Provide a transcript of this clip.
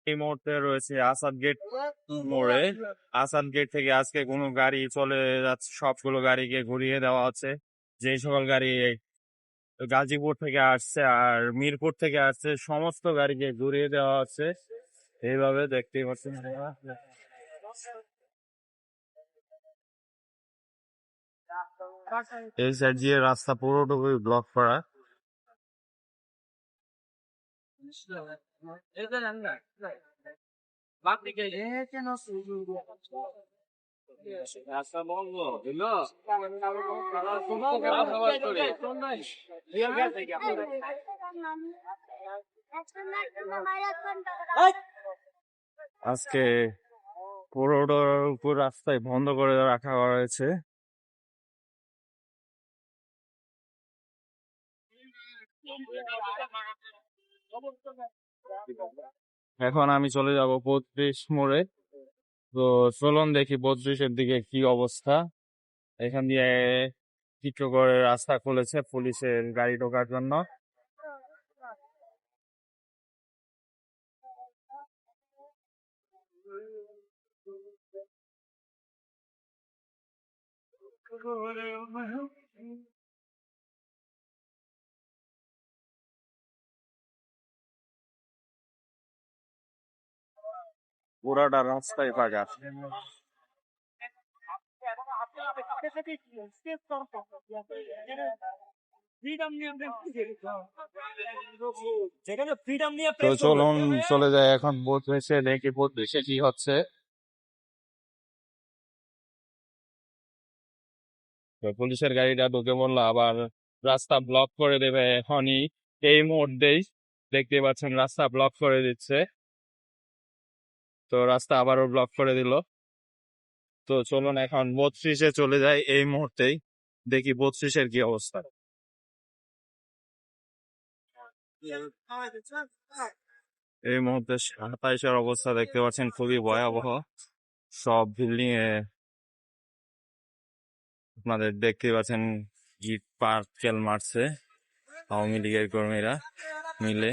এই মুহূর্তে রয়েছে আসাদ গেট মোড়ে। আসাদ গেট থেকে আজকে কোনো গাড়ি চলে যাচ্ছে, সবগুলো গাড়িকে ঘুরিয়ে দেওয়া হচ্ছে। যে সকল গাড়ি গাজীপুর থেকে আসছে আর মিরপুর থেকে আসছে সমস্ত গাড়িকে ঘুরিয়ে দেওয়া হচ্ছে। এইভাবে দেখতেই পাচ্ছেন আপনারা। এই সাইড দিয়ে রাস্তা পুরোটুকুই ব্লক করা। আজকে পুরোটার উপর রাস্তায় বন্ধ করে রাখা হয়েছে। এখন আমি চলে যাব ৩২ মোড়ে। তো চলুন দেখি ৩২-এর দিকে কি অবস্থা। এখান দিয়ে টিটো করে রাস্তা খুলেছে পুলিশের গাড়ি ঢোকার জন্য। পুরাটা রাস্তায় ফাঁকা। তো চলুন চলে যায় এখন ৩২-এ, দেখি ৩২-এ কি হচ্ছে। তো পুলিশের গাড়িটা ঢুকে বললো আবার রাস্তা ব্লক করে দেবে এখনই। এই মুহূর্তেই দেখতে পাচ্ছেন রাস্তা ব্লক করে দিচ্ছে। তো রাস্তা আবারও ব্লক করে দিল। তো চলুন এখন ৩২-এ চলে যায় এই মুহূর্তেই, দেখি ৩২-এর কি অবস্থা। এই মুহূর্তে ২৭-এর অবস্থা দেখতে পাচ্ছেন খুবই ভয়াবহ। সব বিল্ডিং এ আপনাদের দেখতে পাচ্ছেন ইট পাটকেল মারছে আওয়ামী লীগের কর্মীরা মিলে।